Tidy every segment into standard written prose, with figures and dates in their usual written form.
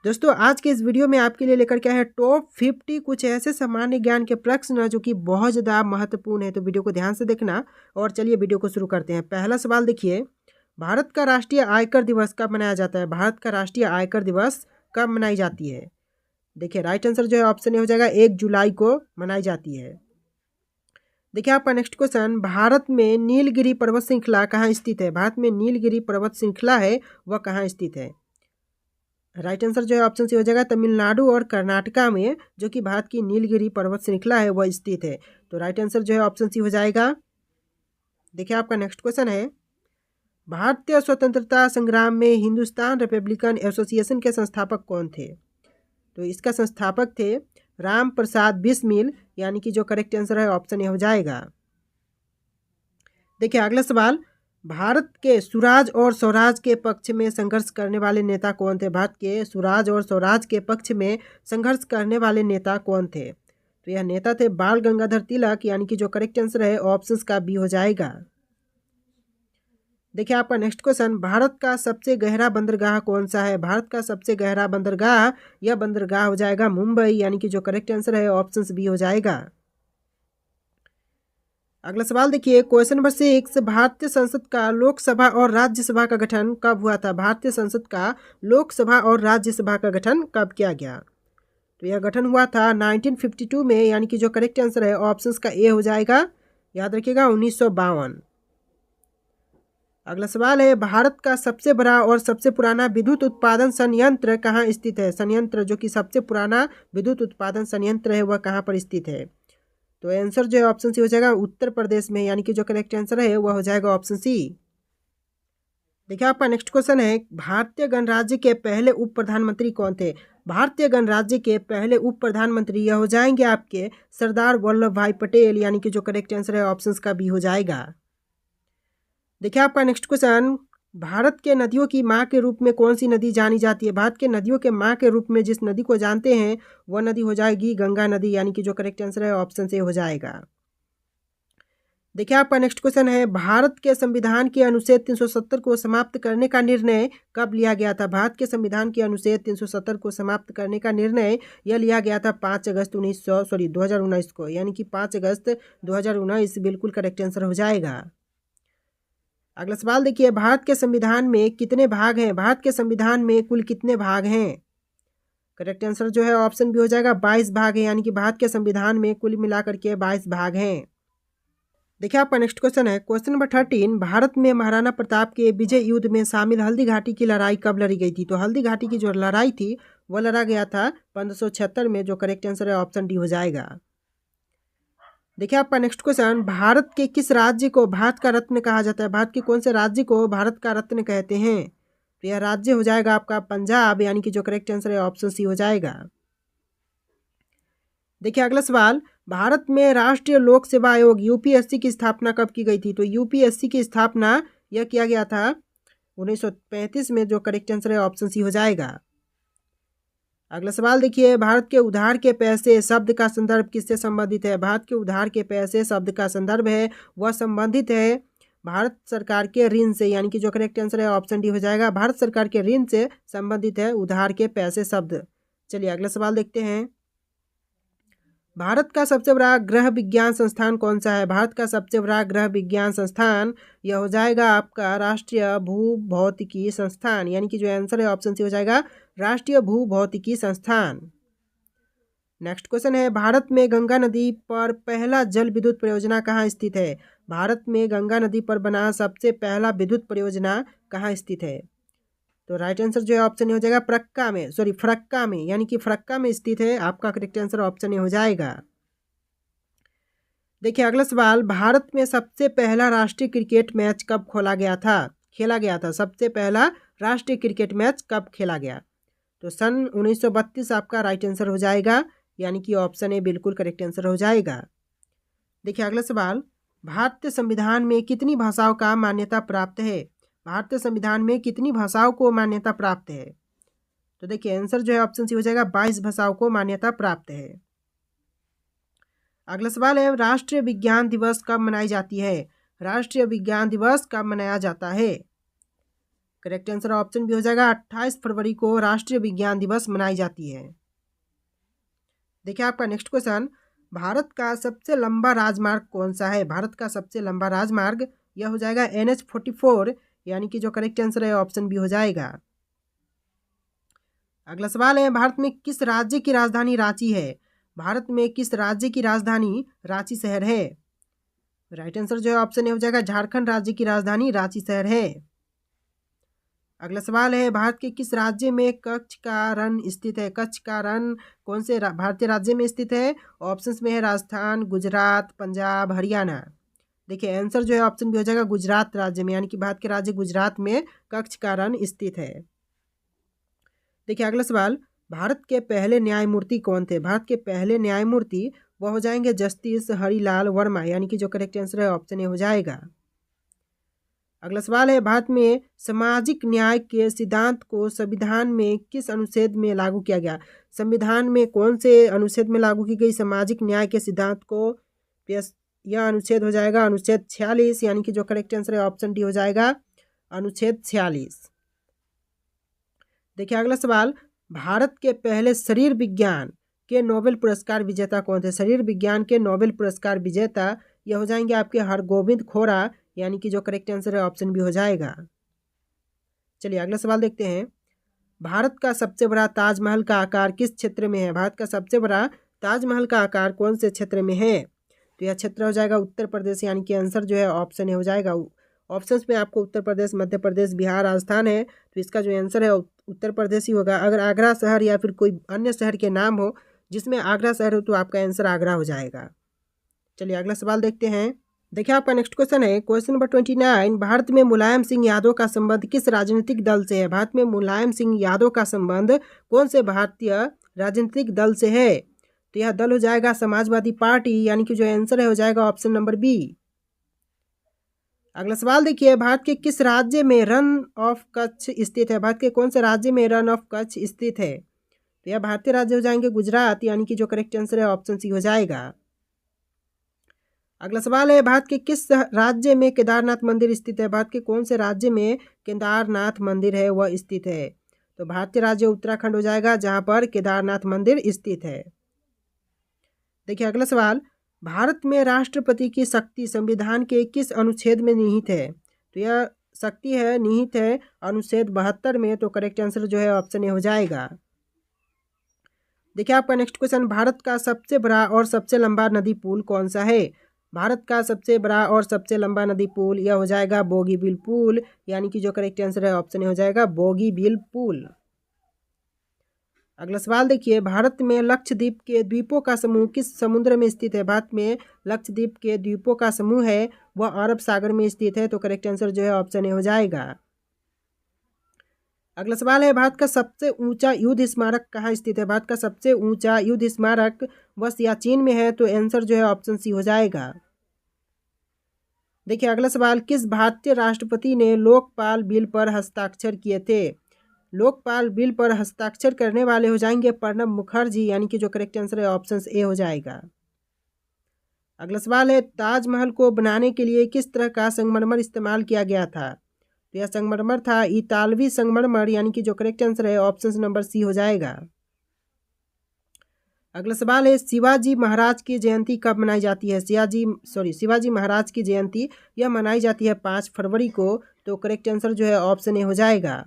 दोस्तों आज के इस वीडियो में आपके लिए लेकर के आए हैं टॉप 50 कुछ ऐसे सामान्य ज्ञान के प्रश्न जो कि बहुत ज़्यादा महत्वपूर्ण है। तो वीडियो को ध्यान से देखना और चलिए वीडियो को शुरू करते हैं। पहला सवाल देखिए, भारत का राष्ट्रीय आयकर दिवस कब मनाया जाता है? भारत का राष्ट्रीय आयकर दिवस कब मनाई जाती है? देखिए राइट आंसर जो है ऑप्शन ए हो जाएगा 1 जुलाई को मनाई जाती है। देखिए आपका नेक्स्ट क्वेश्चन, भारत में नीलगिरी पर्वत श्रृंखला कहाँ स्थित है? भारत में नीलगिरी पर्वत श्रृंखला है वह कहाँ स्थित है? राइट आंसर जो है ऑप्शन सी हो जाएगा तमिलनाडु और कर्नाटका में जो कि भारत की नीलगिरी पर्वत श्रृंखला है वह स्थित है। तो राइट आंसर जो है ऑप्शन सी हो जाएगा। देखिए आपका नेक्स्ट क्वेश्चन है, भारतीय स्वतंत्रता संग्राम में हिंदुस्तान रिपब्लिकन एसोसिएशन के संस्थापक कौन थे? तो इसका संस्थापक थे राम प्रसाद बिस्मिल, यानी कि जो करेक्ट आंसर है ऑप्शन ए हो जाएगा। देखिए अगला सवाल, भारत के सुराज और स्वराज के पक्ष में संघर्ष करने वाले नेता कौन थे? भारत के सुराज और स्वराज के पक्ष में संघर्ष करने वाले नेता कौन थे? तो यह नेता थे बाल गंगाधर तिलक, यानी कि जो करेक्ट आंसर है ऑप्शंस का बी हो जाएगा। देखिए आपका नेक्स्ट क्वेश्चन, भारत का सबसे गहरा बंदरगाह कौन सा है? भारत का सबसे गहरा बंदरगाह, यह बंदरगाह हो जाएगा मुंबई, यानी कि जो करेक्ट आंसर है ऑप्शन बी हो जाएगा। अगला सवाल देखिए, क्वेश्चन नंबर 6, भारतीय संसद का लोकसभा और राज्यसभा का गठन कब हुआ था? भारतीय संसद का लोकसभा और राज्यसभा का गठन कब किया गया? तो यह गठन हुआ था 1952 में, यानी कि जो करेक्ट आंसर है ऑप्शंस का ए हो जाएगा। याद रखिएगा 1952। अगला सवाल है, भारत का सबसे बड़ा और सबसे पुराना विद्युत उत्पादन संयंत्र कहाँ स्थित है? संयंत्र जो कि सबसे पुराना विद्युत उत्पादन संयंत्र है वह कहाँ पर स्थित है? तो आंसर जो है ऑप्शन सी हो जाएगा उत्तर प्रदेश में, यानी कि जो करेक्ट आंसर है वह हो जाएगा ऑप्शन सी। देखिए आपका नेक्स्ट क्वेश्चन है, भारतीय गणराज्य के पहले उप प्रधानमंत्री कौन थे? भारतीय गणराज्य के पहले उप प्रधानमंत्री यह हो जाएंगे आपके सरदार वल्लभ भाई पटेल, यानी कि जो करेक्ट आंसर है ऑप्शन का बी हो जाएगा। देखिए आपका नेक्स्ट क्वेश्चन, भारत के नदियों की माँ के रूप में कौन सी नदी जानी जाती है? भारत के नदियों के माँ के रूप में जिस नदी को जानते हैं वह नदी हो जाएगी गंगा नदी, यानी कि जो करेक्ट आंसर है ऑप्शन से हो जाएगा। देखिए आपका नेक्स्ट क्वेश्चन है, भारत के संविधान के अनुच्छेद 370 को समाप्त करने का निर्णय कब लिया गया था? भारत के संविधान के अनुच्छेद 370 को समाप्त करने का निर्णय यह लिया गया था 5 अगस्त 2019 को, यानी कि 5 अगस्त 2019 बिल्कुल करेक्ट आंसर हो जाएगा। अगला सवाल देखिए, भारत के संविधान में कितने भाग हैं? भारत के संविधान में कुल कितने भाग हैं? करेक्ट आंसर जो है ऑप्शन बी हो जाएगा 22 भाग है, यानी कि भारत के संविधान में कुल मिलाकर के 22 भाग हैं। देखिए आपका नेक्स्ट क्वेश्चन है, क्वेश्चन नंबर 13, भारत में महाराणा प्रताप के विजय युद्ध में शामिल हल्दी घाटी की लड़ाई कब लड़ी गई थी? तो हल्दी घाटी की जो लड़ाई थी वह लड़ा गया था 1576 में, जो करेक्ट आंसर है ऑप्शन डी हो जाएगा। देखिए आपका नेक्स्ट क्वेश्चन, भारत के किस राज्य को भारत का रत्न कहा जाता है? भारत के कौन से राज्य को भारत का रत्न कहते हैं? तो यह राज्य हो जाएगा आपका पंजाब, यानी कि जो करेक्ट आंसर है ऑप्शन सी हो जाएगा। देखिए अगला सवाल, भारत में राष्ट्रीय लोक सेवा आयोग यूपीएससी की स्थापना कब की गई थी? तो यूपीएससी की स्थापना यह किया गया था 1935 में, जो करेक्ट आंसर है ऑप्शन सी हो जाएगा। अगला सवाल देखिए, भारत के उधार के पैसे शब्द का संदर्भ किससे संबंधित है? भारत के उधार के पैसे शब्द का संदर्भ है वह संबंधित है भारत सरकार के ऋण से, यानी कि जो करेक्ट आंसर है ऑप्शन डी हो जाएगा। भारत सरकार के ऋण से संबंधित है उधार के पैसे शब्द। चलिए अगला सवाल देखते हैं, भारत का सबसे बड़ा ग्रह विज्ञान संस्थान कौन सा है? भारत का सबसे बड़ा ग्रह विज्ञान संस्थान यह हो जाएगा आपका राष्ट्रीय भूभौतिकी संस्थान, यानी कि जो आंसर है ऑप्शन सी हो जाएगा राष्ट्रीय भूभौतिकी संस्थान। नेक्स्ट क्वेश्चन है, भारत में गंगा नदी पर पहला जल विद्युत परियोजना कहाँ स्थित है? भारत में गंगा नदी पर बना सबसे पहला विद्युत परियोजना कहाँ स्थित है? तो राइट आंसर जो है ऑप्शन ए हो जाएगा फरक्का में, यानी कि फरक्का में स्थित है। आपका करेक्ट आंसर ऑप्शन ए हो जाएगा। देखिए अगला सवाल, भारत में सबसे पहला राष्ट्रीय क्रिकेट मैच कब खेला गया था? सबसे पहला राष्ट्रीय क्रिकेट मैच कब खेला गया? तो सन 1932 आपका राइट आंसर हो जाएगा, यानी कि ऑप्शन ए बिल्कुल करेक्ट आंसर हो जाएगा। देखिए अगला सवाल, भारतीय संविधान में कितनी भाषाओं का मान्यता प्राप्त है? भारतीय संविधान में कितनी भाषाओं को मान्यता प्राप्त है? तो देखिए आंसर जो है ऑप्शन सी हो जाएगा 22 भाषाओं को मान्यता प्राप्त है। अगला सवाल है, राष्ट्रीय विज्ञान दिवस कब मनाई जाती है? राष्ट्रीय विज्ञान दिवस कब मनाया जाता है? करेक्ट आंसर ऑप्शन भी हो जाएगा 28 फरवरी को राष्ट्रीय विज्ञान दिवस मनाई जाती है। देखिए आपका नेक्स्ट क्वेश्चन, भारत का सबसे लंबा राजमार्ग कौन सा है? भारत का सबसे लंबा राजमार्ग यह हो जाएगा NH44, यानी कि जो करेक्ट आंसर है ऑप्शन भी हो जाएगा। अगला सवाल है, भारत में किस राज्य की राजधानी रांची है? भारत में किस राज्य की राजधानी रांची शहर है? राइट आंसर जो है ऑप्शन ए हो जाएगा, झारखंड राज्य की राजधानी रांची शहर है। अगला सवाल है, भारत के किस राज्य में कच्छ का रण स्थित है? कच्छ का रण कौन से भारतीय राज्य में स्थित है? ऑप्शंस में है राजस्थान, गुजरात, पंजाब, हरियाणा। देखिए आंसर जो है ऑप्शन भी हो जाएगा गुजरात राज्य में, यानी कि भारत के राज्य गुजरात में कच्छ का रण स्थित है। देखिए अगला सवाल, भारत के पहले न्यायमूर्ति कौन थे? भारत के पहले न्यायमूर्ति वो हो जाएंगे जस्टिस हरिलाल वर्मा, यानी कि जो करेक्ट आंसर है ऑप्शन ए हो जाएगा। अगला सवाल है, भारत में सामाजिक न्याय के सिद्धांत को संविधान में किस अनुच्छेद में लागू किया गया? संविधान में कौन से अनुच्छेद में लागू की गई सामाजिक न्याय के सिद्धांत को? यह अनुच्छेद हो जाएगा अनुच्छेद 46, यानी कि जो करेक्ट आंसर है ऑप्शन डी हो जाएगा अनुच्छेद 46। देखिए अगला सवाल, भारत के पहले शरीर विज्ञान के नोबेल पुरस्कार विजेता कौन थे? शरीर विज्ञान के नोबेल पुरस्कार विजेता यह हो जाएंगे आपके हरगोविंद खोरा, यानी कि जो करेक्ट आंसर है ऑप्शन भी हो जाएगा। चलिए अगला सवाल देखते हैं, भारत का सबसे बड़ा ताजमहल का आकार किस क्षेत्र में है? भारत का सबसे बड़ा ताजमहल का आकार कौन से क्षेत्र में है? तो यह क्षेत्र हो जाएगा उत्तर प्रदेश, यानी कि आंसर जो है ऑप्शन ए हो जाएगा। ऑप्शंस में आपको उत्तर प्रदेश, मध्य प्रदेश, बिहार, राजस्थान है, तो इसका जो आंसर है उत्तर प्रदेश ही होगा। अगर आगरा शहर या फिर कोई अन्य शहर के नाम हो जिसमें आगरा शहर हो तो आपका आंसर आगरा हो जाएगा। चलिए अगला सवाल देखते हैं। देखिए आपका नेक्स्ट क्वेश्चन है, क्वेश्चन नंबर 29, भारत में मुलायम सिंह यादव का संबंध किस राजनीतिक दल से है? भारत में मुलायम सिंह यादव का संबंध कौन से भारतीय राजनीतिक दल से है? तो यह दल हो जाएगा समाजवादी पार्टी, यानी कि जो आंसर है हो जाएगा ऑप्शन नंबर बी। अगला सवाल देखिए, भारत के किस राज्य में रन ऑफ कच्छ स्थित है? भारत के कौन से राज्य में रन ऑफ कच्छ स्थित है? तो यह भारतीय राज्य हो जाएंगे गुजरात, यानी कि जो करेक्ट आंसर है ऑप्शन सी हो जाएगा। अगला सवाल है, भारत के किस राज्य में केदारनाथ मंदिर स्थित है? भारत के कौन से राज्य में केदारनाथ मंदिर है वह स्थित है? तो भारतीय राज्य उत्तराखंड हो जाएगा, जहां पर केदारनाथ मंदिर स्थित है। देखिए अगला सवाल, भारत में राष्ट्रपति की शक्ति संविधान के किस अनुच्छेद में निहित है? तो यह शक्ति है निहित है अनुच्छेद 72 में, तो करेक्ट आंसर जो है ऑप्शन ए हो जाएगा। देखिए आपका नेक्स्ट क्वेश्चन, भारत का सबसे बड़ा और सबसे लंबा नदी पुल कौन सा है? भारत का सबसे बड़ा और सबसे लंबा नदी पुल यह हो जाएगा बोगीबील पुल, यानी कि जो करेक्ट आंसर है ऑप्शन ए हो जाएगा बोगीबील पुल। अगला सवाल देखिए, भारत में लक्षद्वीप के द्वीपों का समूह किस समुद्र में स्थित है? भारत में लक्षद्वीप के द्वीपों का समूह है वह अरब सागर में स्थित है, तो करेक्ट आंसर जो है ऑप्शन ए हो जाएगा। अगला सवाल है, भारत का सबसे ऊंचा युद्ध स्मारक कहाँ स्थित है? भारत का सबसे ऊंचा युद्ध स्मारक वह सियाचिन में है, तो आंसर जो है ऑप्शन सी हो जाएगा। देखिए अगला सवाल, किस भारतीय राष्ट्रपति ने लोकपाल बिल पर हस्ताक्षर किए थे? लोकपाल बिल पर हस्ताक्षर करने वाले हो जाएंगे प्रणब मुखर्जी, यानी कि जो करेक्ट आंसर है ऑप्शन ए हो जाएगा। अगला सवाल है, ताजमहल को बनाने के लिए किस तरह का संगमरमर इस्तेमाल किया गया था? तो यह संगमरमर था इतालवी संगमरमर, यानी कि जो करेक्ट आंसर है ऑप्शन नंबर सी हो जाएगा। अगला सवाल है, शिवाजी महाराज की जयंती कब मनाई जाती है? शिवाजी महाराज की जयंती यह मनाई जाती है 5 फरवरी को, तो करेक्ट आंसर जो है ऑप्शन ए हो जाएगा।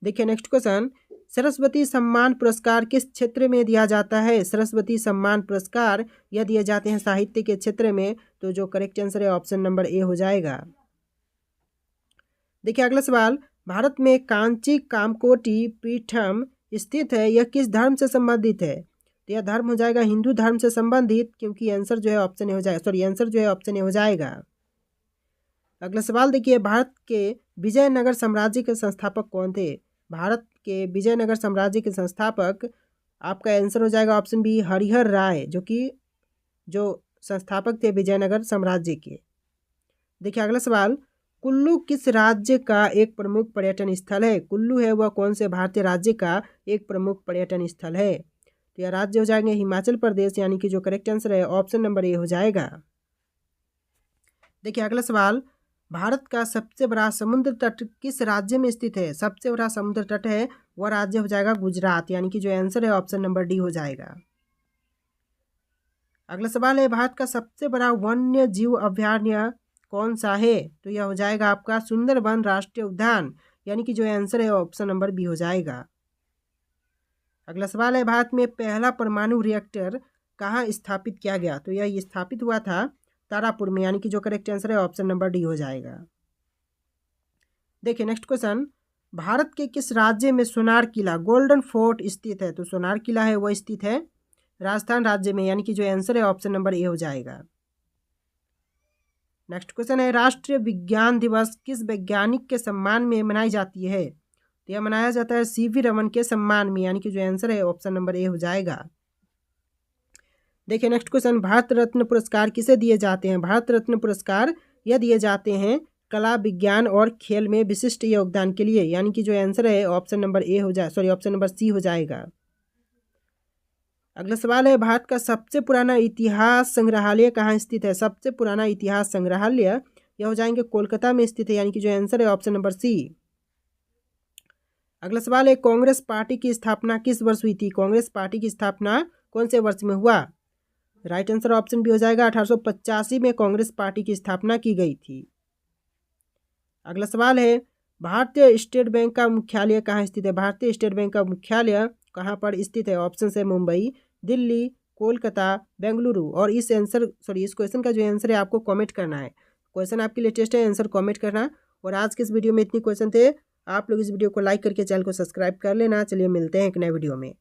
देखिए नेक्स्ट क्वेश्चन, सरस्वती सम्मान पुरस्कार किस क्षेत्र में दिया जाता है? सरस्वती सम्मान पुरस्कार यह दिए जाते हैं साहित्य के क्षेत्र में, तो जो करेक्ट आंसर है ऑप्शन नंबर ए हो जाएगा। देखिए अगला सवाल, भारत में कांची कामकोटी पीठम स्थित है, यह किस धर्म से संबंधित है? तो यह धर्म हो जाएगा हिंदू धर्म से संबंधित, क्योंकि आंसर जो है ऑप्शन ए हो जाएगा, आंसर जो है ऑप्शन ए हो जाएगा। अगला सवाल देखिए, भारत के विजयनगर साम्राज्य के संस्थापक कौन थे? भारत के विजयनगर साम्राज्य के संस्थापक आपका आंसर हो जाएगा ऑप्शन बी हरिहर राय, जो संस्थापक थे विजयनगर साम्राज्य के। देखिए अगला सवाल, कुल्लू किस राज्य का एक प्रमुख पर्यटन स्थल है? कुल्लू है वह कौन से भारतीय राज्य का एक प्रमुख पर्यटन स्थल है? तो यह राज्य हो जाएंगे हिमाचल प्रदेश, यानी कि जो करेक्ट आंसर है ऑप्शन नंबर ए हो जाएगा। देखिए अगला सवाल, भारत का सबसे बड़ा समुद्र तट किस राज्य में स्थित है? सबसे बड़ा समुद्र तट है वह राज्य हो जाएगा गुजरात, यानी कि जो आंसर है ऑप्शन नंबर डी हो जाएगा। अगला सवाल है, भारत का सबसे बड़ा वन्य जीव अभयारण्य कौन सा है? तो यह हो जाएगा आपका सुंदरबन राष्ट्रीय उद्यान, यानी कि जो आंसर है ऑप्शन नंबर बी हो जाएगा। अगला सवाल है, भारत में पहला परमाणु रिएक्टर कहाँ स्थापित किया गया? तो यह स्थापित हुआ था तारापुर में, यानी कि जो करेक्ट आंसर है ऑप्शन नंबर डी हो जाएगा। देखिए नेक्स्ट क्वेश्चन, भारत के किस राज्य में सोनार किला गोल्डन फोर्ट स्थित है? तो सोनार किला है वह स्थित है राजस्थान राज्य में, यानी कि जो आंसर है ऑप्शन नंबर ए हो जाएगा। नेक्स्ट क्वेश्चन है, राष्ट्रीय विज्ञान दिवस किस वैज्ञानिक के सम्मान में मनाई जाती है? तो यह मनाया जाता है सीवी रमन के सम्मान में, यानी कि जो आंसर है ऑप्शन नंबर ए हो जाएगा। देखिए नेक्स्ट क्वेश्चन, भारत रत्न पुरस्कार किसे दिए जाते हैं? भारत रत्न पुरस्कार यह दिए जाते हैं कला विज्ञान और खेल में विशिष्ट योगदान के लिए, यानी कि जो आंसर है ऑप्शन नंबर ए हो जाए ऑप्शन नंबर सी हो जाएगा। अगला सवाल है, भारत का सबसे पुराना इतिहास संग्रहालय कहाँ स्थित है? सबसे पुराना इतिहास संग्रहालय यह हो जाएंगे कोलकाता में स्थित है, यानी कि जो आंसर है ऑप्शन नंबर सी। अगला सवाल है, कांग्रेस पार्टी की स्थापना किस वर्ष हुई थी? कांग्रेस पार्टी की स्थापना कौन से वर्ष में हुआ? राइट आंसर ऑप्शन बी हो जाएगा 1885 में कांग्रेस पार्टी की स्थापना की गई थी। अगला सवाल है, भारतीय स्टेट बैंक का मुख्यालय कहाँ स्थित है? भारतीय स्टेट बैंक का मुख्यालय कहाँ पर स्थित है? ऑप्शन है मुंबई, दिल्ली, कोलकाता, बेंगलुरु। और इस क्वेश्चन का जो आंसर है आपको कमेंट करना है। क्वेश्चन आपके लिए टेस्ट है, आंसर कमेंट करना। और आज के इस वीडियो में इतनी क्वेश्चन थे। आप लोग इस वीडियो को लाइक करके चैनल को सब्सक्राइब कर लेना। चलिए मिलते हैं एक नए वीडियो में।